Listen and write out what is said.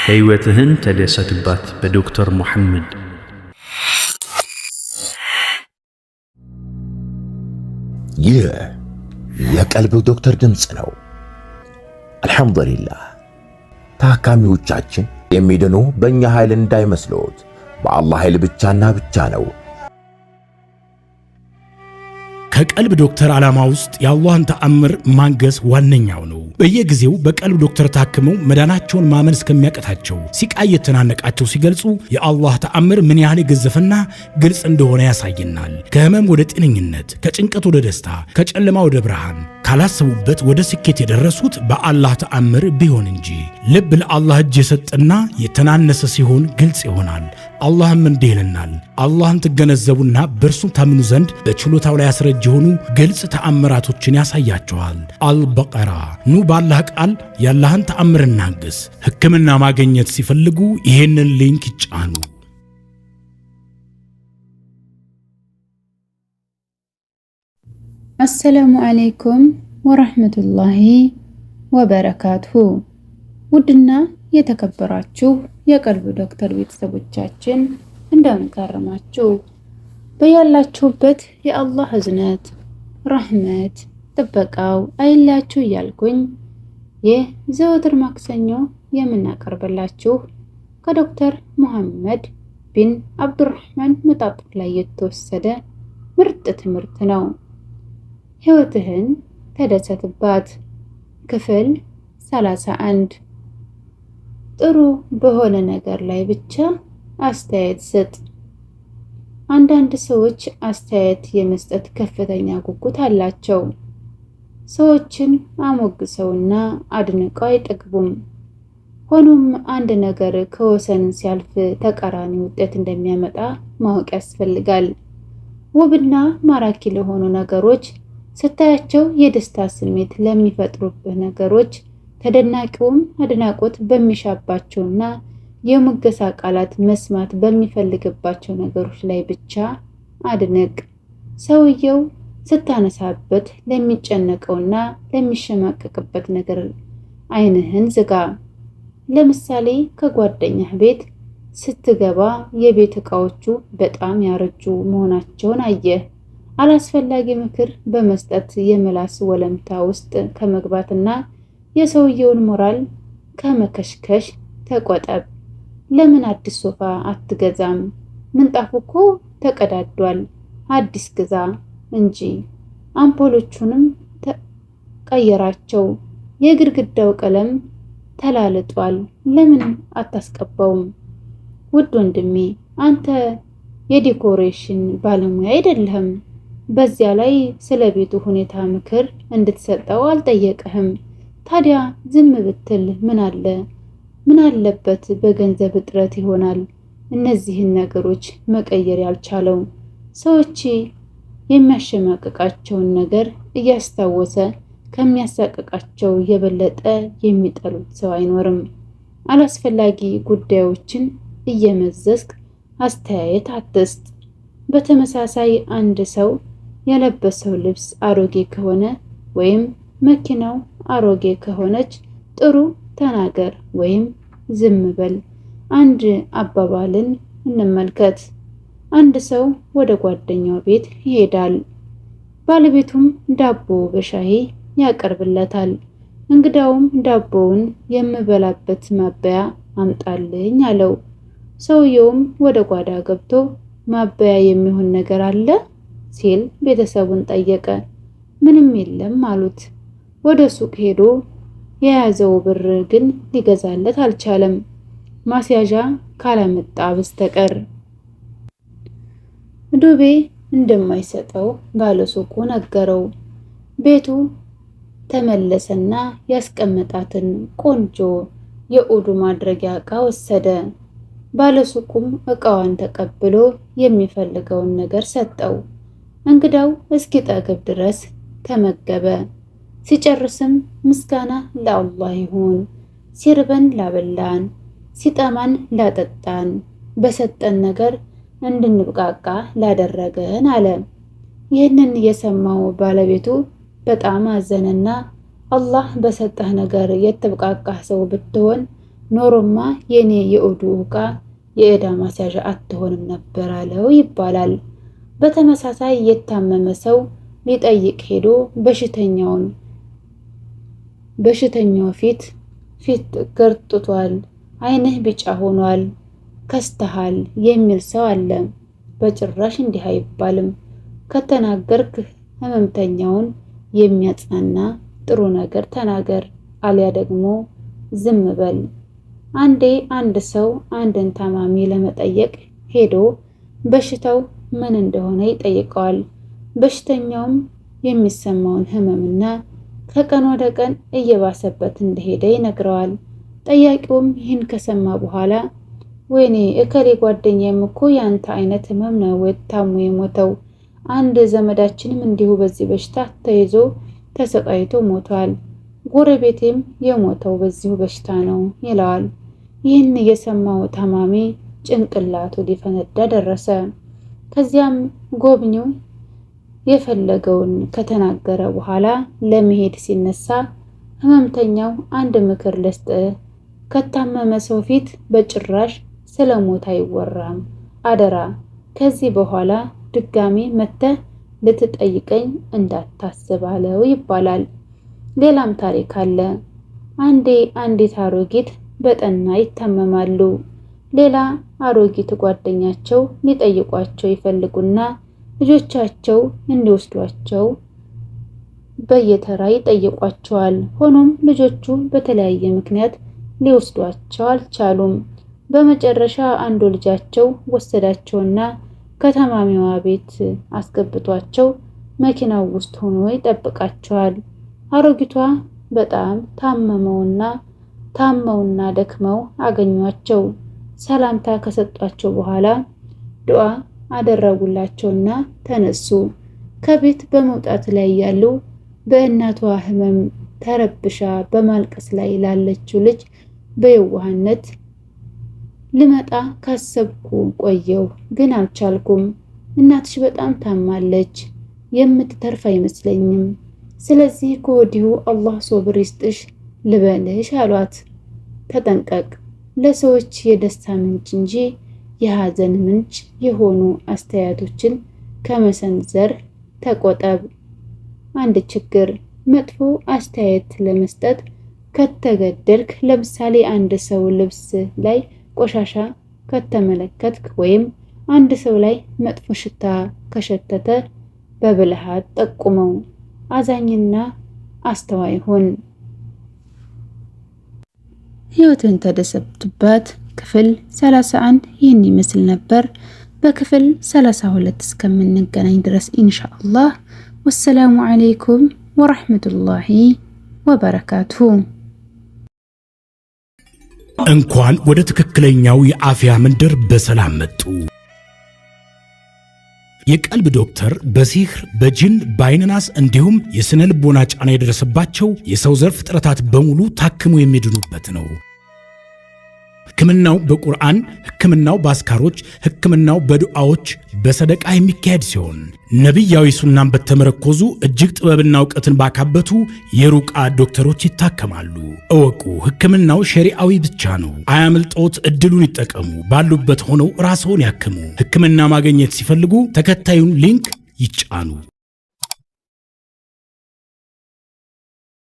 ሕይወትህን ተደሰትባት በዶክተር ሙሐመድ። ይህ የቀልብ ዶክተር ድምፅ ነው። አልሐምዱሊላህ። ታካሚዎቻችን የሚድኑ በእኛ ኃይል እንዳይመስሎት፣ በአላህ ኃይል ብቻና ብቻ ነው። ከቀልብ ዶክተር ዓላማ ውስጥ የአላህን ተአምር ማንገስ ዋነኛው ነው። በየጊዜው በቀልብ ዶክተር ታክመው መዳናቸውን ማመን እስከሚያቀታቸው ሲቃይ የተናነቃቸው ሲገልጹ የአላህ ተአምር ምን ያህል የገዘፈና ግልጽ እንደሆነ ያሳየናል። ከህመም ወደ ጤነኝነት፣ ከጭንቀት ወደ ደስታ፣ ከጨለማ ወደ ብርሃን፣ ካላሰቡበት ወደ ስኬት የደረሱት በአላህ ተአምር ቢሆን እንጂ። ልብ ለአላህ እጅ የሰጠና የተናነሰ ሲሆን ግልጽ ይሆናል። አላህም እንዲህ ይለናል፣ አላህን ትገነዘቡና በእርሱ ታምኑ ዘንድ በችሎታው ላይ ያስረጅ የሆኑ ግልጽ ተአምራቶችን ያሳያቸዋል። አልበቀራ። ኑ ባላህ ቃል ያላህን ተአምር እናግስ። ሕክምና ማግኘት ሲፈልጉ ይሄንን ሊንክ ይጫኑ። አሰላሙ አለይኩም ወራህመቱላሂ ወበረካቱሁ። ውድና የተከበራችሁ የቀልብ ዶክተር ቤተሰቦቻችን እንደምን ከረማችሁ? በያላችሁበት የአላህ እዝነት፣ ረህመት፣ ጥበቃው አይላችሁ እያልኩኝ ይህ ዘወትር ማክሰኞ የምናቀርብላችሁ ከዶክተር ሙሐመድ ቢን አብዱራህማን መጣጥፍ ላይ የተወሰደ ምርጥ ትምህርት ነው። ሕይወትህን ተደሰትባት። ክፍል 31። ጥሩ በሆነ ነገር ላይ ብቻ አስተያየት ስጥ። አንዳንድ ሰዎች አስተያየት የመስጠት ከፍተኛ ጉጉት አላቸው። ሰዎችን አሞግሰውና አድንቀው አይጠግቡም። ሆኖም አንድ ነገር ከወሰን ሲያልፍ ተቃራኒ ውጤት እንደሚያመጣ ማወቅ ያስፈልጋል። ውብና ማራኪ ለሆኑ ነገሮች ስታያቸው የደስታ ስሜት ለሚፈጥሩብህ ነገሮች ተደናቂውም አድናቆት በሚሻባቸውና የሙገሳ ቃላት መስማት በሚፈልግባቸው ነገሮች ላይ ብቻ አድንቅ። ሰውየው ስታነሳበት ለሚጨነቀውና ለሚሸማቀቅበት ነገር ዓይንህን ዝጋ። ለምሳሌ ከጓደኛህ ቤት ስትገባ የቤት ዕቃዎቹ በጣም ያረጁ መሆናቸውን አየህ። አላስፈላጊ ምክር በመስጠት የምላስ ወለምታ ውስጥ ከመግባትና የሰውየውን ሞራል ከመከሽከሽ ተቆጠብ። ለምን አዲስ ሶፋ አትገዛም? ምንጣፉ እኮ ተቀዳዷል፣ አዲስ ግዛ እንጂ። አምፖሎቹንም ቀየራቸው፣ የግድግዳው ቀለም ተላልጧል፣ ለምን አታስቀባውም? ውድ ወንድሜ፣ አንተ የዲኮሬሽን ባለሙያ አይደለህም። በዚያ ላይ ስለ ቤቱ ሁኔታ ምክር እንድትሰጠው አልጠየቀህም። ታዲያ ዝም ብትል ምን አለ? ምን አለበት በገንዘብ እጥረት ይሆናል እነዚህን ነገሮች መቀየር ያልቻለው። ሰዎች የሚያሸማቅቃቸውን ነገር እያስታወሰ ከሚያሳቅቃቸው የበለጠ የሚጠሉት ሰው አይኖርም። አላስፈላጊ ጉዳዮችን እየመዘዝክ አስተያየት አትስጥ። በተመሳሳይ አንድ ሰው የለበሰው ልብስ አሮጌ ከሆነ ወይም መኪናው አሮጌ ከሆነች ጥሩ ተናገር ወይም ዝም በል። አንድ አባባልን እንመልከት። አንድ ሰው ወደ ጓደኛው ቤት ይሄዳል። ባለቤቱም ዳቦ በሻይ ያቀርብለታል። እንግዳውም ዳቦውን የምበላበት ማበያ አምጣልኝ አለው። ሰውየውም ወደ ጓዳ ገብቶ ማበያ የሚሆን ነገር አለ ሲል ቤተሰቡን ጠየቀ። ምንም የለም አሉት። ወደ ሱቅ ሄዶ የያዘው ብር ግን ሊገዛለት አልቻለም፣ ማስያዣ ካላመጣ በስተቀር። ዱቤ እንደማይሰጠው ባለሱቁ ነገረው። ቤቱ ተመለሰና ያስቀመጣትን ቆንጆ የኡዱ ማድረጊያ ዕቃ ወሰደ። ባለሱቁም ዕቃዋን ተቀብሎ የሚፈልገውን ነገር ሰጠው። እንግዳው እስኪጠግብ ድረስ ተመገበ። ሲጨርስም ምስጋና ለአላህ ይሁን፣ ሲርበን ላበላን፣ ሲጠማን ላጠጣን፣ በሰጠን ነገር እንድንብቃቃ ላደረገን አለ። ይህንን የሰማው ባለቤቱ በጣም አዘነና አላህ በሰጠህ ነገር የተብቃቃህ ሰው ብትሆን ኖሮማ የኔ የኡዱ ዕቃ የዕዳ ማስያዣ አትሆንም ነበር አለው ይባላል። በተመሳሳይ የታመመ ሰው ሊጠይቅ ሄዶ በሽተኛው ፊት ገርጥቷል፣ ዓይንህ ቢጫ ሆኗል፣ ከስተሃል የሚል ሰው አለ። በጭራሽ እንዲህ አይባልም። ከተናገርክ ህመምተኛውን የሚያጽናና ጥሩ ነገር ተናገር፣ አልያ ደግሞ ዝም በል። አንድ ሰው አንድን ታማሚ ለመጠየቅ ሄዶ በሽታው ምን እንደሆነ ይጠይቀዋል። በሽተኛውም የሚሰማውን ህመምና ከቀን ወደ ቀን እየባሰበት እንደሄደ ይነግረዋል። ጠያቂውም ይህን ከሰማ በኋላ ወይኔ እከሌ ጓደኛዬም እኮ ያንተ አይነት ህመም ነው ታሞ የሞተው፣ አንድ ዘመዳችንም እንዲሁ በዚህ በሽታ ተይዞ ተሰቃይቶ ሞቷል፣ ጎረቤቴም የሞተው በዚሁ በሽታ ነው ይለዋል። ይህን የሰማው ታማሚ ጭንቅላቱ ሊፈነዳ ደረሰ። ከዚያም ጎብኚው የፈለገውን ከተናገረ በኋላ ለመሄድ ሲነሳ ህመምተኛው አንድ ምክር ልስጥ፣ ከታመመ ሰው ፊት በጭራሽ ስለሞት አይወራም፣ አደራ ከዚህ በኋላ ድጋሚ መተህ ልትጠይቀኝ እንዳታስብ አለው ይባላል። ሌላም ታሪክ አለ። አንዲት አሮጊት በጠና ይታመማሉ። ሌላ አሮጊት ጓደኛቸው ሊጠይቋቸው ይፈልጉና ልጆቻቸው እንዲወስዷቸው በየተራ ይጠይቋቸዋል። ሆኖም ልጆቹ በተለያየ ምክንያት ሊወስዷቸው አልቻሉም። በመጨረሻ አንዱ ልጃቸው ወሰዳቸውና ከታማሚዋ ቤት አስገብቷቸው መኪናው ውስጥ ሆኖ ይጠብቃቸዋል። አሮጊቷ በጣም ታመውና ደክመው አገኟቸው። ሰላምታ ከሰጧቸው በኋላ ዱዓ አደረጉላቸውና ተነሱ። ከቤት በመውጣት ላይ ያሉ በእናቷ ህመም ተረብሻ በማልቀስ ላይ ላለችው ልጅ በየዋህነት ልመጣ ካሰብኩ ቆየው፣ ግን አልቻልኩም። እናትሽ በጣም ታማለች፣ የምትተርፍ አይመስለኝም። ስለዚህ ከወዲሁ አላህ ሶብር ይስጥሽ ልበልሽ አሏት። ተጠንቀቅ፣ ለሰዎች የደስታ ምንጭ እንጂ የሐዘን ምንጭ የሆኑ አስተያየቶችን ከመሰንዘር ተቆጠብ። አንድ ችግር፣ መጥፎ አስተያየት ለመስጠት ከተገደልክ፣ ለምሳሌ አንድ ሰው ልብስ ላይ ቆሻሻ ከተመለከትክ ወይም አንድ ሰው ላይ መጥፎ ሽታ ከሸተተ በብልሃት ጠቁመው። አዛኝና አስተዋይ ሁን። ህይወትን ተደሰቱበት ክፍል 31 ይህን ይመስል ነበር። በክፍል 32 እስከምንገናኝ ድረስ ኢንሻአላህ ወሰላሙ አለይኩም ወራህመቱላሂ ወበረካቱሁ። እንኳን ወደ ትክክለኛው የአፍያ መንደር በሰላም መጡ። የቀልብ ዶክተር በሲህር በጅን በአይንናስ እንዲሁም የስነ ልቦና ጫና የደረሰባቸው የሰው ዘር ፍጥረታት በሙሉ ታክሞ የሚድኑበት ነው። ህክምናው በቁርአን፣ ህክምናው በአስካሮች፣ ህክምናው በዱዓዎች በሰደቃ የሚካሄድ ሲሆን ነብያዊ ሱናን በተመረኮዙ እጅግ ጥበብና ዕውቀትን ባካበቱ የሩቃ ዶክተሮች ይታከማሉ። እወቁ፣ ህክምናው ሸሪዓዊ ብቻ ነው። አያምልጦት፣ እድሉን ይጠቀሙ። ባሉበት ሆነው ራስዎን ያክሙ። ህክምና ማግኘት ሲፈልጉ ተከታዩን ሊንክ ይጫኑ።